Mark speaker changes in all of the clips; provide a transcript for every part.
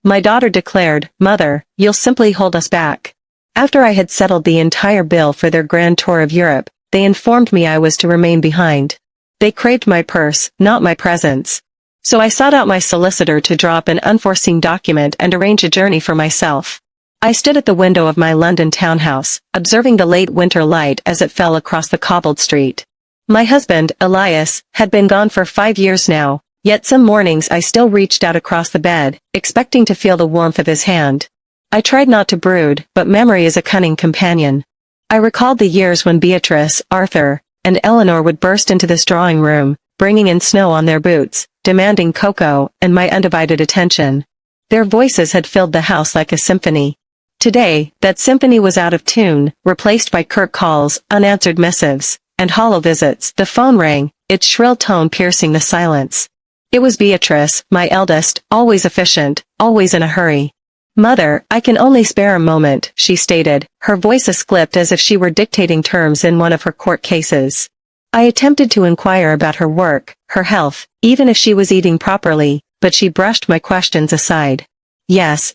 Speaker 1: My daughter declared, "Mother, you'll simply hold us back." After I had settled the entire bill for their grand tour of Europe, they informed me I was to remain behind. They craved my purse, not my presence. So I sought out my solicitor to draw up an unforeseen document and arrange a journey for myself. I stood at the window of my London townhouse, observing the late winter light as it fell across the cobbled street. My husband, Elias, had been gone for 5 years now, yet some mornings I still reached out across the bed, expecting to feel the warmth of his hand. I tried not to brood, but memory is a cunning companion. I recalled the years when Beatrice, Arthur, and Eleanor would burst into this drawing room, bringing in snow on their boots, demanding cocoa and my undivided attention. Their voices had filled the house like a symphony. Today, that symphony was out of tune, replaced by curt calls, unanswered missives, and hollow visits. The phone rang, its shrill tone piercing the silence. It was Beatrice, my eldest, always efficient, always in a hurry. "Mother, I can only spare a moment," she stated, her voice asclipped as if she were dictating terms in one of her court cases. I attempted to inquire about her work, her health, even if she was eating properly, but she brushed my questions aside. Yes,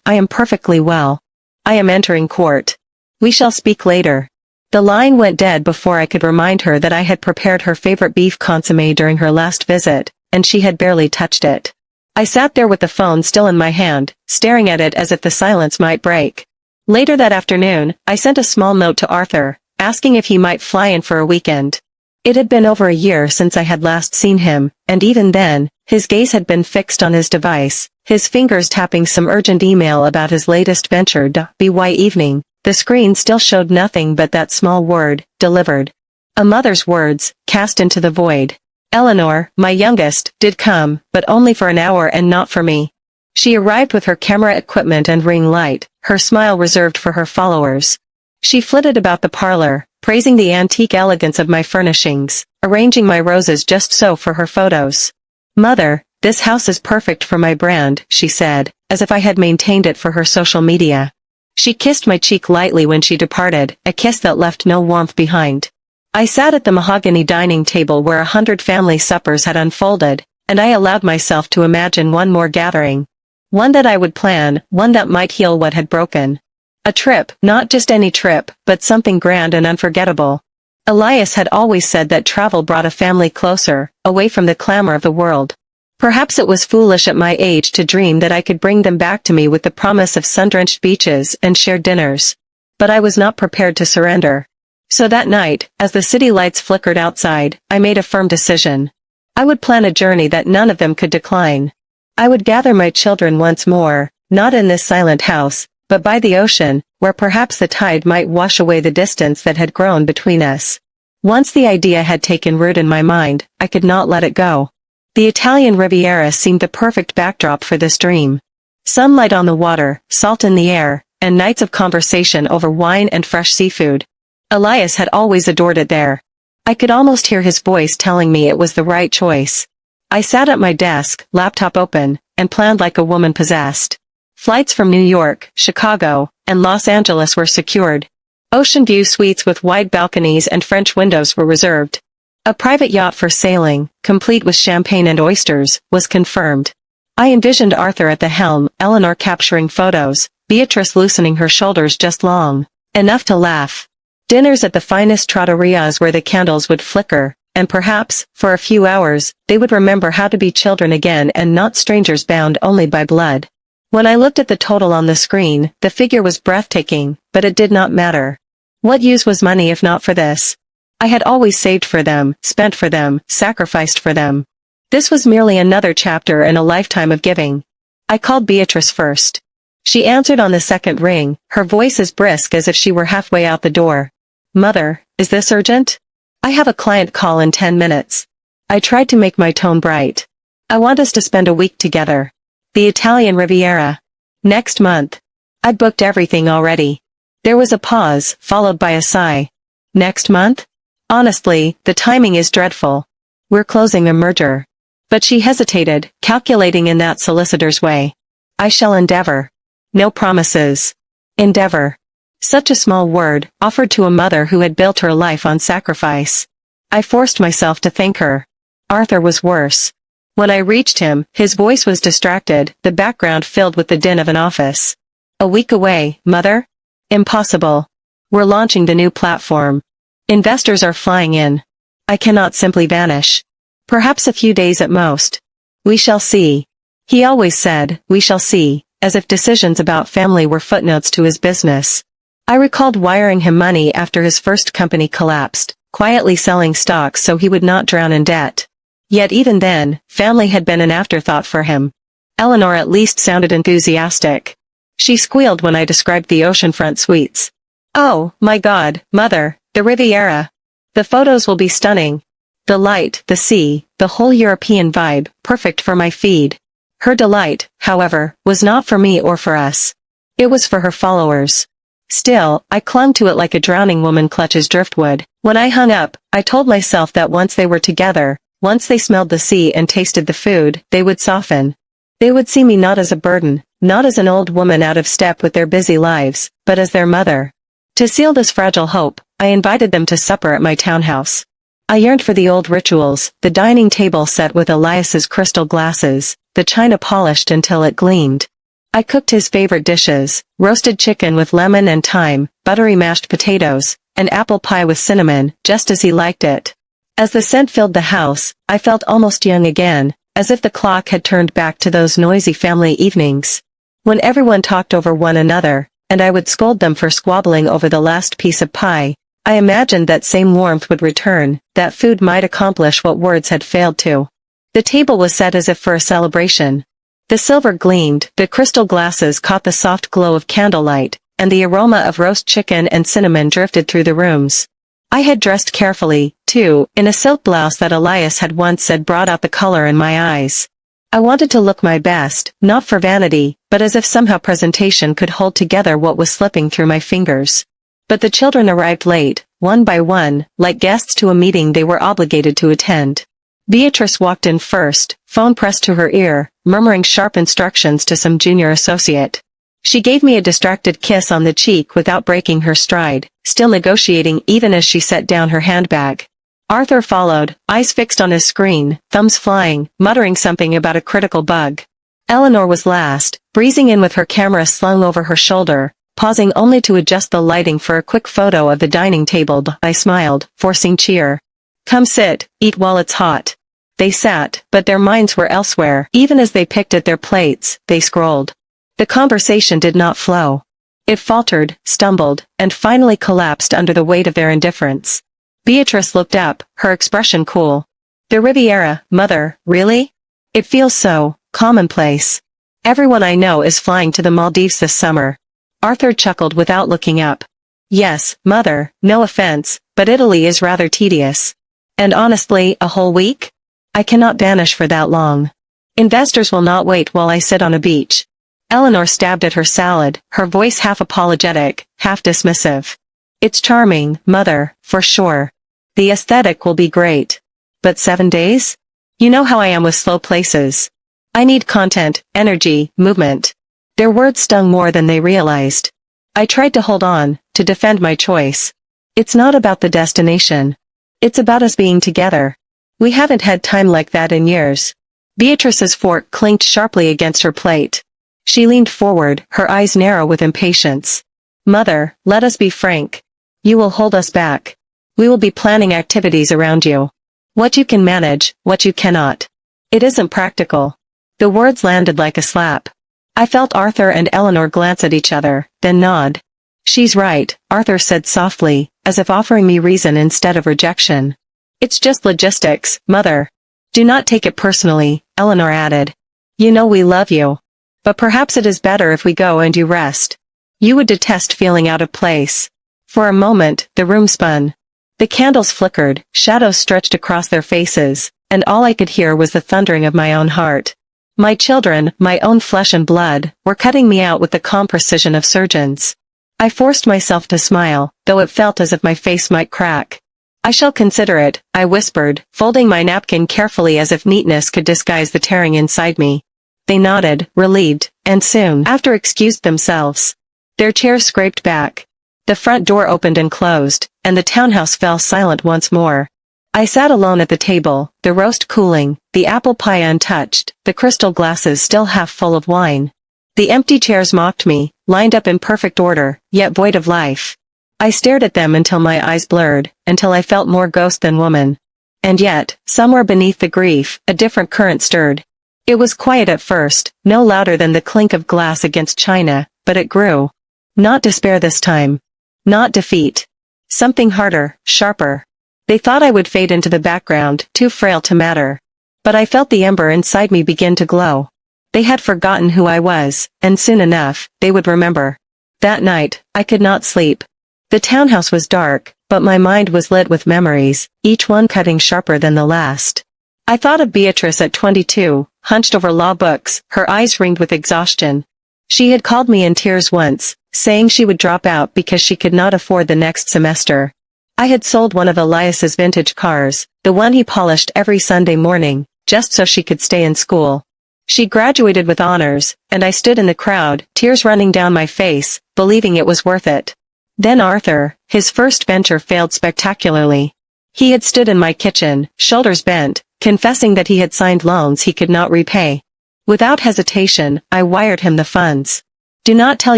Speaker 1: I am perfectly well. I am entering court. We shall speak later." The line went dead before I could remind her that I had prepared her favorite beef consommé during her last visit, and she had barely touched it. I sat there with the phone still in my hand, staring at it as if the silence might break. Later that afternoon, I sent a small note to Arthur, asking if he might fly in for a weekend. It had been over a year since I had last seen him, and even then, his gaze had been fixed on his device, his fingers tapping some urgent email about his latest venture. By evening, the screen still showed nothing but that small word, "delivered." A mother's words, cast into the void. Eleanor, my youngest, did come, but only for an hour and not for me. She arrived with her camera equipment and ring light, her smile reserved for her followers. She flitted about the parlor, praising the antique elegance of my furnishings, arranging my roses just so for her photos. "Mother, this house is perfect for my brand," she said, as if I had maintained it for her social media. She kissed my cheek lightly when she departed, a kiss that left no warmth behind. I sat at the mahogany dining table where 100 family suppers had unfolded, and I allowed myself to imagine one more gathering. One that I would plan, one that might heal what had broken. A trip, not just any trip, but something grand and unforgettable. Elias had always said that travel brought a family closer, away from the clamor of the world. Perhaps it was foolish at my age to dream that I could bring them back to me with the promise of sun-drenched beaches and shared dinners. But I was not prepared to surrender. So that night, as the city lights flickered outside, I made a firm decision. I would plan a journey that none of them could decline. I would gather my children once more, not in this silent house, but by the ocean, where perhaps the tide might wash away the distance that had grown between us. Once the idea had taken root in my mind, I could not let it go. The Italian Riviera seemed the perfect backdrop for this dream. Sunlight on the water, salt in the air, and nights of conversation over wine and fresh seafood. Elias had always adored it there. I could almost hear his voice telling me it was the right choice. I sat at my desk, laptop open, and planned like a woman possessed. Flights from New York, Chicago, and Los Angeles were secured. Ocean view suites with wide balconies and French windows were reserved. A private yacht for sailing, complete with champagne and oysters, was confirmed. I envisioned Arthur at the helm, Eleanor capturing photos, Beatrice loosening her shoulders just long enough to laugh. Dinners at the finest trattorias where the candles would flicker, and perhaps, for a few hours, they would remember how to be children again and not strangers bound only by blood. When I looked at the total on the screen, the figure was breathtaking, but it did not matter. What use was money if not for this? I had always saved for them, spent for them, sacrificed for them. This was merely another chapter in a lifetime of giving. I called Beatrice first. She answered on the second ring, her voice as brisk as if she were halfway out the door. "Mother, is this urgent? I have a client call in 10 minutes. I tried to make my tone bright. I want us to spend a week together. The Italian Riviera. Next month. I'd booked everything already." There was a pause, followed by a sigh. "Next month? Honestly, the timing is dreadful. We're closing a merger." But she hesitated, calculating in that solicitor's way. "I shall endeavor." No promises. Endeavor. Such a small word, offered to a mother who had built her life on sacrifice. I forced myself to thank her. Arthur was worse. When I reached him, his voice was distracted, the background filled with the din of an office. A week away, Mother? Impossible. We're launching the new platform. Investors are flying in. I cannot simply vanish. Perhaps a few days at most. We shall see. He always said, we shall see, as if decisions about family were footnotes to his business. I recalled wiring him money after his first company collapsed, quietly selling stocks so he would not drown in debt. Yet even then, family had been an afterthought for him. Eleanor at least sounded enthusiastic. She squealed when I described the oceanfront suites. Oh, my God, Mother, the Riviera. The photos will be stunning. The light, the sea, the whole European vibe, perfect for my feed. Her delight, however, was not for me or for us. It was for her followers. Still, I clung to it like a drowning woman clutches driftwood. When I hung up, I told myself that once they were together, once they smelled the sea and tasted the food, they would soften. They would see me not as a burden, not as an old woman out of step with their busy lives, but as their mother. To seal this fragile hope, I invited them to supper at my townhouse. I yearned for the old rituals, the dining table set with Elias's crystal glasses, the china polished until it gleamed. I cooked his favorite dishes, roasted chicken with lemon and thyme, buttery mashed potatoes, and apple pie with cinnamon, just as he liked it. As the scent filled the house, I felt almost young again, as if the clock had turned back to those noisy family evenings. When everyone talked over one another, and I would scold them for squabbling over the last piece of pie, I imagined that same warmth would return, that food might accomplish what words had failed to. The table was set as if for a celebration. The silver gleamed, the crystal glasses caught the soft glow of candlelight, and the aroma of roast chicken and cinnamon drifted through the rooms. I had dressed carefully, too, in a silk blouse that Elias had once said brought out the color in my eyes. I wanted to look my best, not for vanity, but as if somehow presentation could hold together what was slipping through my fingers. But the children arrived late, one by one, like guests to a meeting they were obligated to attend. Beatrice walked in first, phone pressed to her ear, murmuring sharp instructions to some junior associate. She gave me a distracted kiss on the cheek without breaking her stride, still negotiating even as she set down her handbag. Arthur followed, eyes fixed on his screen, thumbs flying, muttering something about a critical bug. Eleanor was last, breezing in with her camera slung over her shoulder, pausing only to adjust the lighting for a quick photo of the dining table. I smiled, forcing cheer. Come sit, eat while it's hot. They sat, but their minds were elsewhere. Even as they picked at their plates, they scrolled. The conversation did not flow. It faltered, stumbled, and finally collapsed under the weight of their indifference. Beatrice looked up, her expression cool. The Riviera, Mother, really? It feels so commonplace. Everyone I know is flying to the Maldives this summer. Arthur chuckled without looking up. Yes, Mother, no offense, but Italy is rather tedious. And honestly, a whole week? I cannot vanish for that long. Investors will not wait while I sit on a beach. Eleanor stabbed at her salad, her voice half apologetic, half dismissive. It's charming, Mother, for sure. The aesthetic will be great. But 7 days? You know how I am with slow places. I need content, energy, movement. Their words stung more than they realized. I tried to hold on, to defend my choice. It's not about the destination. It's about us being together. We haven't had time like that in years. Beatrice's fork clinked sharply against her plate. She leaned forward, her eyes narrow with impatience. Mother, let us be frank. You will hold us back. We will be planning activities around you. What you can manage, what you cannot. It isn't practical. The words landed like a slap. I felt Arthur and Eleanor glance at each other, then nod. She's right, Arthur said softly, as if offering me reason instead of rejection. It's just logistics, Mother. Do not take it personally, Eleanor added. You know we love you. But perhaps it is better if we go and you rest. You would detest feeling out of place. For a moment, the room spun. The candles flickered, shadows stretched across their faces, and all I could hear was the thundering of my own heart. My children, my own flesh and blood, were cutting me out with the calm precision of surgeons. I forced myself to smile, though it felt as if my face might crack. I shall consider it, I whispered, folding my napkin carefully as if neatness could disguise the tearing inside me. They nodded, relieved, and soon after excused themselves. Their chairs scraped back. The front door opened and closed, and the townhouse fell silent once more. I sat alone at the table, the roast cooling, the apple pie untouched, the crystal glasses still half full of wine. The empty chairs mocked me, lined up in perfect order, yet void of life. I stared at them until my eyes blurred, until I felt more ghost than woman. And yet, somewhere beneath the grief, a different current stirred. It was quiet at first, no louder than the clink of glass against china, but it grew. Not despair this time. Not defeat. Something harder, sharper. They thought I would fade into the background, too frail to matter. But I felt the ember inside me begin to glow. They had forgotten who I was, and soon enough, they would remember. That night, I could not sleep. The townhouse was dark, but my mind was lit with memories, each one cutting sharper than the last. I thought of Beatrice at 22, hunched over law books, her eyes ringed with exhaustion. She had called me in tears once, saying she would drop out because she could not afford the next semester. I had sold one of Elias's vintage cars, the one he polished every Sunday morning, just so she could stay in school. She graduated with honors, and I stood in the crowd, tears running down my face, believing it was worth it. Then Arthur, his first venture failed spectacularly. He had stood in my kitchen, shoulders bent, confessing that he had signed loans he could not repay. Without hesitation, I wired him the funds. "Do not tell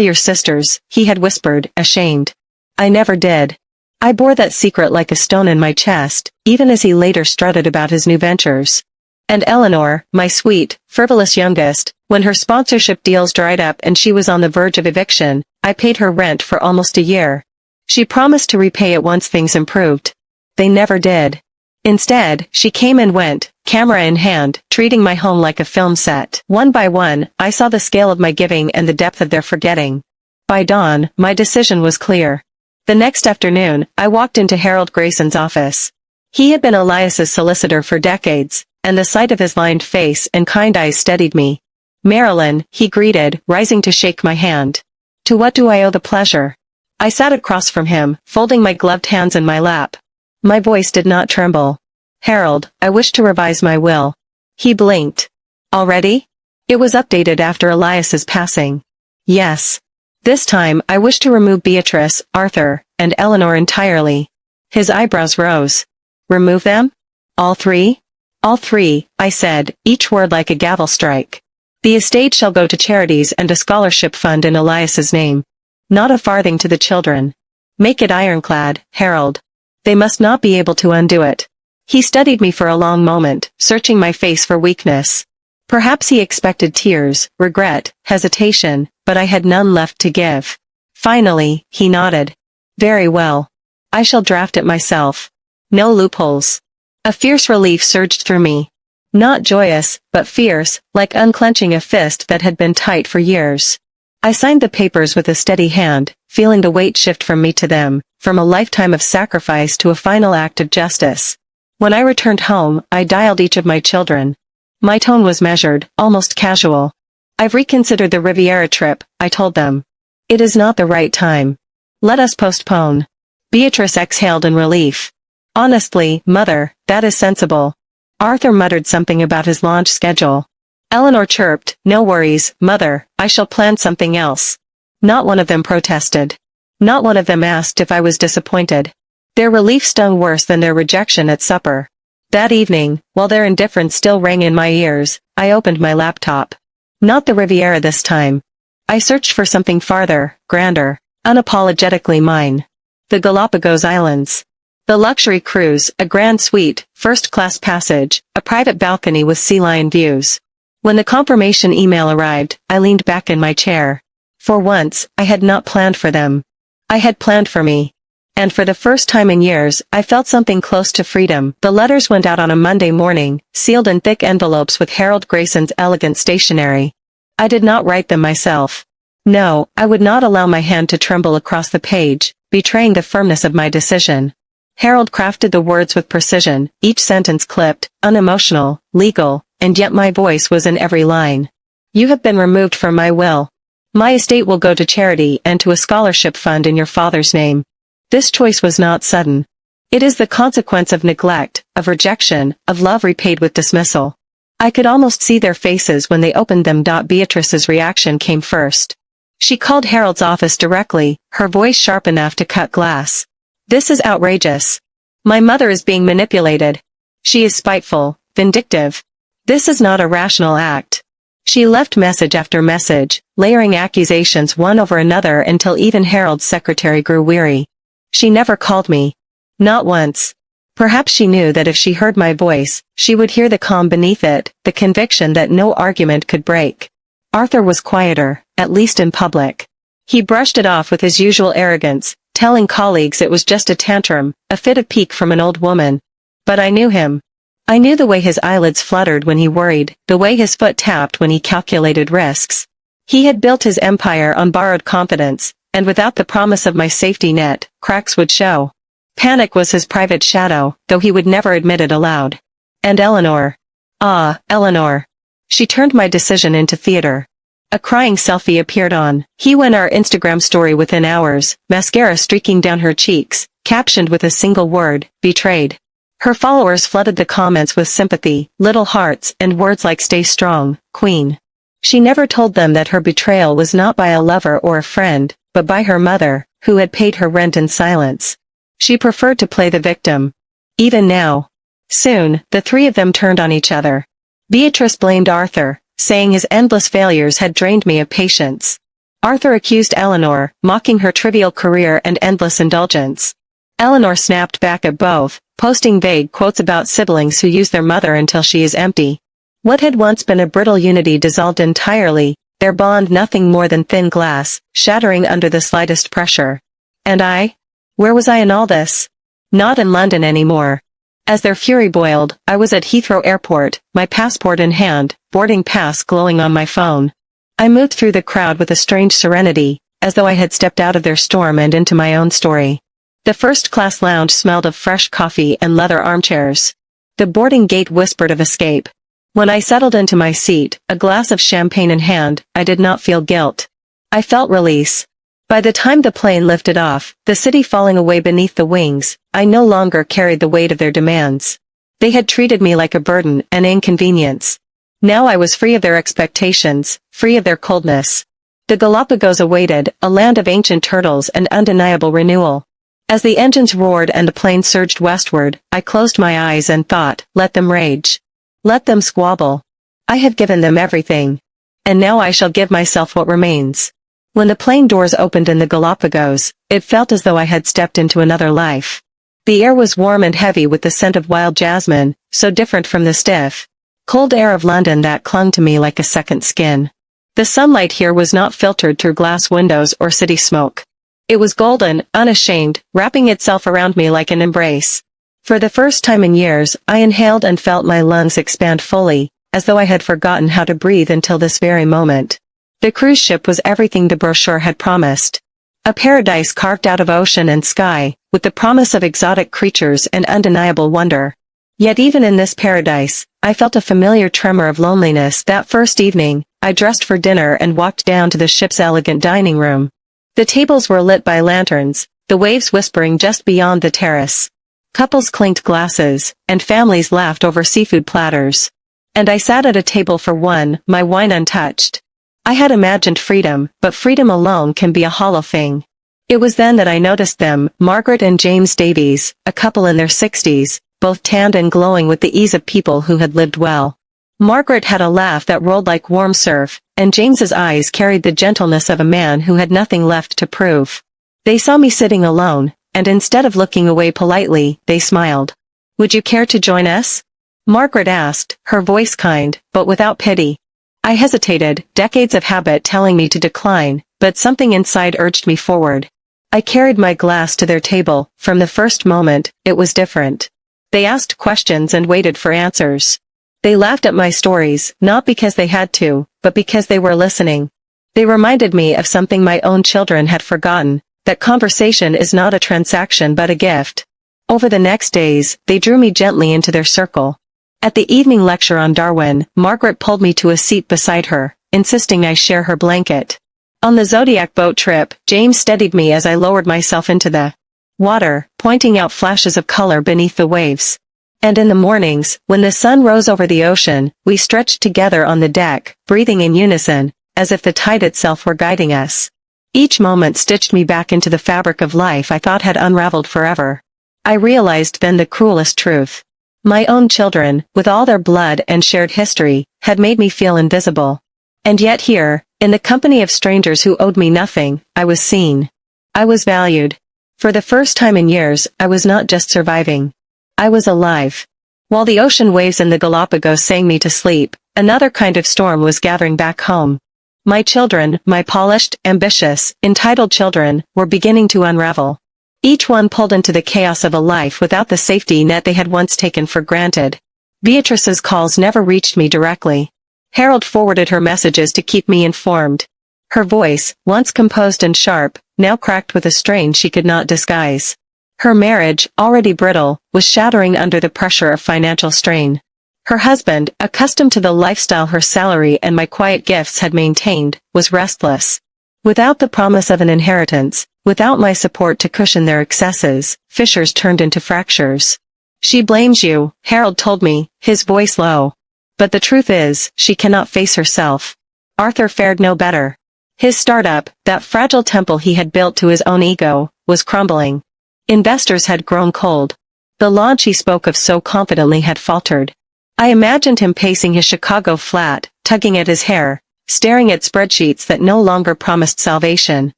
Speaker 1: your sisters," he had whispered, ashamed. I never did. I bore that secret like a stone in my chest, even as he later strutted about his new ventures. And Eleanor, my sweet, frivolous youngest, when her sponsorship deals dried up and she was on the verge of eviction, I paid her rent for almost a year. She promised to repay it once things improved. They never did. Instead, she came and went, camera in hand, treating my home like a film set. One by one, I saw the scale of my giving and the depth of their forgetting. By dawn, my decision was clear. The next afternoon, I walked into Harold Grayson's office. He had been Elias's solicitor for decades, and the sight of his lined face and kind eyes steadied me. "Marilyn," he greeted, rising to shake my hand. "To what do I owe the pleasure?" I sat across from him, folding my gloved hands in my lap. My voice did not tremble. "Harold, I wish to revise my will." He blinked. "Already?" It was updated after Elias's passing. "Yes. This time, I wish to remove Beatrice, Arthur, and Eleanor entirely." His eyebrows rose. "Remove them? All three?" "All three," I said, each word like a gavel strike. "The estate shall go to charities and a scholarship fund in Elias's name. Not a farthing to the children. Make it ironclad, Harold. They must not be able to undo it." He studied me for a long moment, searching my face for weakness. Perhaps he expected tears, regret, hesitation, but I had none left to give. Finally, he nodded. "Very well. I shall draft it myself. No loopholes." A fierce relief surged through me. Not joyous, but fierce, like unclenching a fist that had been tight for years. I signed the papers with a steady hand, feeling the weight shift from me to them, from a lifetime of sacrifice to a final act of justice. When I returned home, I dialed each of my children. My tone was measured, almost casual. "I've reconsidered the Riviera trip," I told them. "It is not the right time. Let us postpone." Beatrice exhaled in relief. "Honestly, Mother, that is sensible." Arthur muttered something about his launch schedule. Eleanor chirped, "No worries, Mother, I shall plan something else." Not one of them protested. Not one of them asked if I was disappointed. Their relief stung worse than their rejection at supper. That evening, while their indifference still rang in my ears, I opened my laptop. Not the Riviera this time. I searched for something farther, grander, unapologetically mine. The Galapagos Islands. The luxury cruise, a grand suite, first-class passage, a private balcony with sea lion views. When the confirmation email arrived, I leaned back in my chair. For once, I had not planned for them. I had planned for me. And for the first time in years, I felt something close to freedom. The letters went out on a Monday morning, sealed in thick envelopes with Harold Grayson's elegant stationery. I did not write them myself. No, I would not allow my hand to tremble across the page, betraying the firmness of my decision. Harold crafted the words with precision, each sentence clipped, unemotional, legal, and yet my voice was in every line. "You have been removed from my will. My estate will go to charity and to a scholarship fund in your father's name. This choice was not sudden. It is the consequence of neglect, of rejection, of love repaid with dismissal." I could almost see their faces when they opened them. Beatrice's reaction came first. She called Harold's office directly, her voice sharp enough to cut glass. "This is outrageous. My mother is being manipulated. She is spiteful, vindictive. This is not a rational act. She left message after message, layering accusations one over another until even Harold's secretary grew weary. She never called me. Not once. Perhaps she knew that if she heard my voice, she would hear the calm beneath it, the conviction that no argument could break. Arthur was quieter, at least in public. He brushed it off with his usual arrogance, telling colleagues it was just a tantrum, a fit of pique from an old woman. But I knew him. I knew the way his eyelids fluttered when he worried, the way his foot tapped when he calculated risks. He had built his empire on borrowed confidence, and without the promise of my safety net, cracks would show. Panic was his private shadow, though he would never admit it aloud. And Eleanor. Ah, Eleanor. She turned my decision into theater. A crying selfie appeared on. He went our Instagram story within hours, mascara streaking down her cheeks, captioned with a single word, betrayed. Her followers flooded the comments with sympathy, little hearts, and words like stay strong, queen. She never told them that her betrayal was not by a lover or a friend, but by her mother, who had paid her rent in silence. She preferred to play the victim. Even now. Soon, the three of them turned on each other. Beatrice blamed Arthur, saying his endless failures had drained me of patience. Arthur accused Eleanor, mocking her trivial career and endless indulgence. Eleanor snapped back at both, posting vague quotes about siblings who use their mother until she is empty. What had once been a brittle unity dissolved entirely, their bond nothing more than thin glass, shattering under the slightest pressure. And I? Where was I in all this? Not in London anymore. As their fury boiled, I was at Heathrow Airport, my passport in hand, boarding pass glowing on my phone. I moved through the crowd with a strange serenity, as though I had stepped out of their storm and into my own story. The first-class lounge smelled of fresh coffee and leather armchairs. The boarding gate whispered of escape. When I settled into my seat, a glass of champagne in hand, I did not feel guilt. I felt release. By the time the plane lifted off, the city falling away beneath the wings, I no longer carried the weight of their demands. They had treated me like a burden, an inconvenience. Now I was free of their expectations, free of their coldness. The Galapagos awaited, a land of ancient turtles and undeniable renewal. As the engines roared and the plane surged westward, I closed my eyes and thought, let them rage. Let them squabble. I have given them everything. And now I shall give myself what remains. When the plane doors opened in the Galapagos, it felt as though I had stepped into another life. The air was warm and heavy with the scent of wild jasmine, so different from the stiff, cold air of London that clung to me like a second skin. The sunlight here was not filtered through glass windows or city smoke. It was golden, unashamed, wrapping itself around me like an embrace. For the first time in years, I inhaled and felt my lungs expand fully, as though I had forgotten how to breathe until this very moment. The cruise ship was everything the brochure had promised. A paradise carved out of ocean and sky, with the promise of exotic creatures and undeniable wonder. Yet even in this paradise, I felt a familiar tremor of loneliness that first evening. I dressed for dinner and walked down to the ship's elegant dining room. The tables were lit by lanterns, the waves whispering just beyond the terrace. Couples clinked glasses, and families laughed over seafood platters. And I sat at a table for one, my wine untouched. I had imagined freedom, but freedom alone can be a hollow thing. It was then that I noticed them, Margaret and James Davies, a couple in their 60s, both tanned and glowing with the ease of people who had lived well. Margaret had a laugh that rolled like warm surf, and James's eyes carried the gentleness of a man who had nothing left to prove. They saw me sitting alone, and instead of looking away politely, they smiled. "Would you care to join us?" Margaret asked, her voice kind, but without pity. I hesitated, decades of habit telling me to decline, but something inside urged me forward. I carried my glass to their table. From the first moment, it was different. They asked questions and waited for answers. They laughed at my stories, not because they had to, but because they were listening. They reminded me of something my own children had forgotten, that conversation is not a transaction but a gift. Over the next days, they drew me gently into their circle. At the evening lecture on Darwin, Margaret pulled me to a seat beside her, insisting I share her blanket. On the Zodiac boat trip, James steadied me as I lowered myself into the water, pointing out flashes of color beneath the waves. And in the mornings, when the sun rose over the ocean, we stretched together on the deck, breathing in unison, as if the tide itself were guiding us. Each moment stitched me back into the fabric of life I thought had unraveled forever. I realized then the cruelest truth. My own children, with all their blood and shared history, had made me feel invisible. And yet here, in the company of strangers who owed me nothing, I was seen. I was valued. For the first time in years, I was not just surviving. I was alive. While the ocean waves in the Galapagos sang me to sleep, another kind of storm was gathering back home. My children, my polished, ambitious, entitled children, were beginning to unravel. Each one pulled into the chaos of a life without the safety net they had once taken for granted. Beatrice's calls never reached me directly. Harold forwarded her messages to keep me informed. Her voice, once composed and sharp, now cracked with a strain she could not disguise. Her marriage, already brittle, was shattering under the pressure of financial strain. Her husband, accustomed to the lifestyle her salary and my quiet gifts had maintained, was restless. Without the promise of an inheritance, without my support to cushion their excesses, fissures turned into fractures. She blames you, Harold told me, his voice low. But the truth is, she cannot face herself. Arthur fared no better. His startup, that fragile temple he had built to his own ego, was crumbling. Investors had grown cold. The launch he spoke of so confidently had faltered. I imagined him pacing his Chicago flat, tugging at his hair, staring at spreadsheets that no longer promised salvation.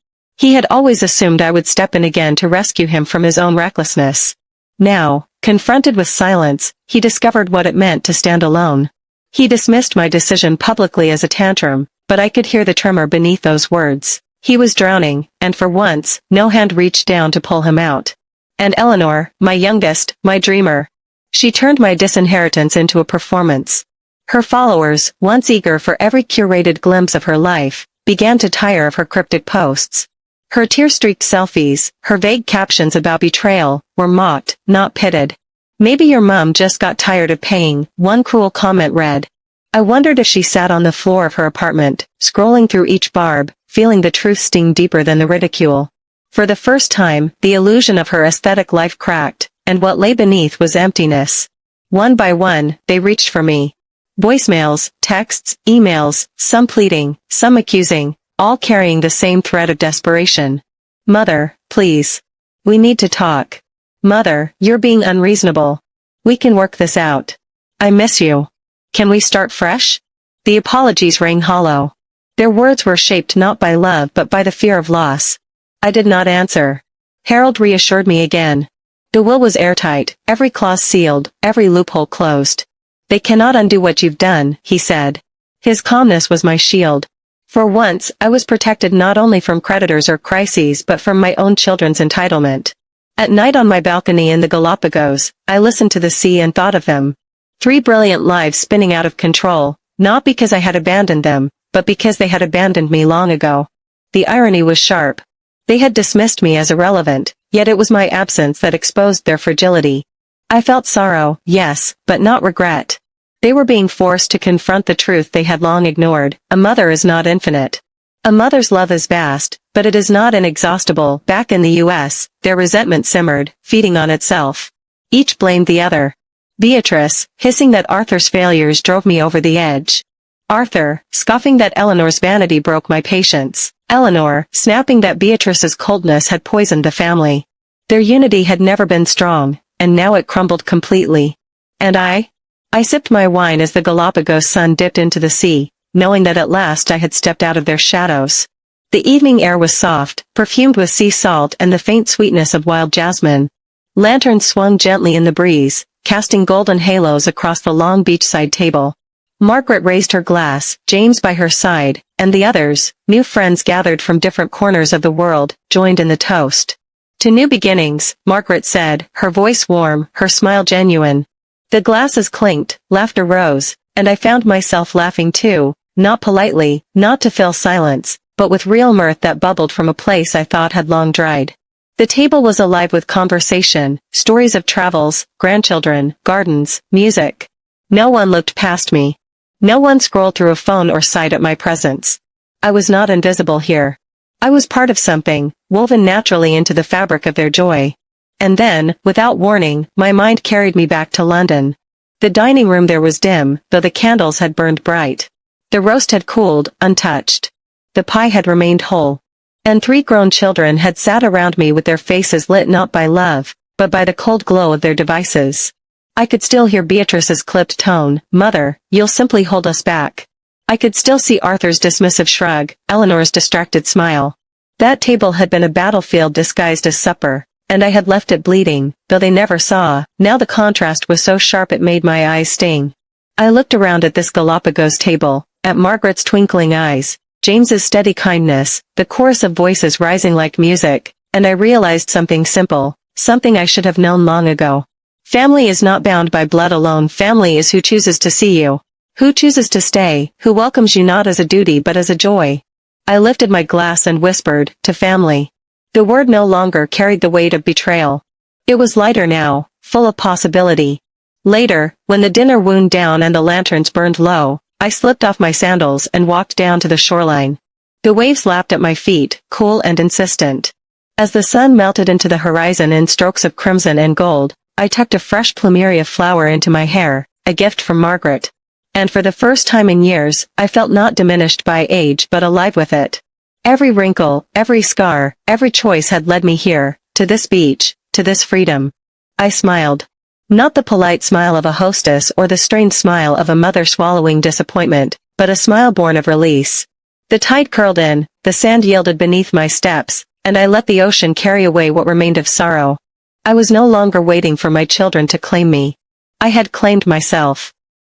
Speaker 1: He had always assumed I would step in again to rescue him from his own recklessness. Now, confronted with silence, he discovered what it meant to stand alone. He dismissed my decision publicly as a tantrum, but I could hear the tremor beneath those words. He was drowning, and for once, no hand reached down to pull him out. And Eleanor, my youngest, my dreamer. She turned my disinheritance into a performance. Her followers, once eager for every curated glimpse of her life, began to tire of her cryptic posts. Her tear-streaked selfies, her vague captions about betrayal, were mocked, not pitted. Maybe your mom just got tired of paying, one cruel comment read. I wondered if she sat on the floor of her apartment, scrolling through each barb, feeling the truth sting deeper than the ridicule. For the first time, the illusion of her aesthetic life cracked, and what lay beneath was emptiness. One by one, they reached for me. Voicemails, texts, emails, some pleading, some accusing, all carrying the same thread of desperation. Mother, please. We need to talk. Mother, you're being unreasonable. We can work this out. I miss you. Can we start fresh? The apologies rang hollow. Their words were shaped not by love but by the fear of loss. I did not answer. Harold reassured me again. The will was airtight, every clause sealed, every loophole closed. They cannot undo what you've done, he said. His calmness was my shield. For once, I was protected not only from creditors or crises but from my own children's entitlement. At night on my balcony in the Galapagos, I listened to the sea and thought of them. 3 brilliant lives spinning out of control, not because I had abandoned them, but because they had abandoned me long ago. The irony was sharp. They had dismissed me as irrelevant, yet it was my absence that exposed their fragility. I felt sorrow, yes, but not regret. They were being forced to confront the truth they had long ignored: a mother is not infinite. A mother's love is vast, but it is not inexhaustible. Back in the U.S., their resentment simmered, feeding on itself. Each blamed the other. Beatrice, hissing that Arthur's failures drove me over the edge. Arthur, scoffing that Eleanor's vanity broke my patience. Eleanor, snapping that Beatrice's coldness had poisoned the family. Their unity had never been strong, and now it crumbled completely. And I sipped my wine as the Galapagos sun dipped into the sea, knowing that at last I had stepped out of their shadows. The evening air was soft, perfumed with sea salt and the faint sweetness of wild jasmine. Lanterns swung gently in the breeze, casting golden halos across the long beachside table. Margaret raised her glass, James by her side, and the others, new friends gathered from different corners of the world, joined in the toast. To new beginnings, Margaret said, her voice warm, her smile genuine. The glasses clinked, laughter rose, and I found myself laughing too, not politely, not to fill silence, but with real mirth that bubbled from a place I thought had long dried. The table was alive with conversation, stories of travels, grandchildren, gardens, music. No one looked past me. No one scrolled through a phone or sighed at my presence. I was not invisible here. I was part of something, woven naturally into the fabric of their joy. And then, without warning, my mind carried me back to London. The dining room there was dim, though the candles had burned bright. The roast had cooled, untouched. The pie had remained whole. And 3 grown children had sat around me with their faces lit not by love, but by the cold glow of their devices. I could still hear Beatrice's clipped tone, "Mother, you'll simply hold us back." I could still see Arthur's dismissive shrug, Eleanor's distracted smile. That table had been a battlefield disguised as supper, and I had left it bleeding, though they never saw. Now the contrast was so sharp it made my eyes sting. I looked around at this Galapagos table, at Margaret's twinkling eyes, James's steady kindness, the chorus of voices rising like music, and I realized something simple, something I should have known long ago. Family is not bound by blood alone. Family is who chooses to see you, who chooses to stay, who welcomes you not as a duty but as a joy. I lifted my glass and whispered, "To family." The word no longer carried the weight of betrayal. It was lighter now, full of possibility. Later, when the dinner wound down and the lanterns burned low, I slipped off my sandals and walked down to the shoreline. The waves lapped at my feet, cool and insistent. As the sun melted into the horizon in strokes of crimson and gold, I tucked a fresh plumeria flower into my hair, a gift from Margaret. And for the first time in years, I felt not diminished by age but alive with it. Every wrinkle, every scar, every choice had led me here, to this beach, to this freedom. I smiled. Not the polite smile of a hostess or the strained smile of a mother swallowing disappointment, but a smile born of release. The tide curled in, the sand yielded beneath my steps, and I let the ocean carry away what remained of sorrow. I was no longer waiting for my children to claim me. I had claimed myself.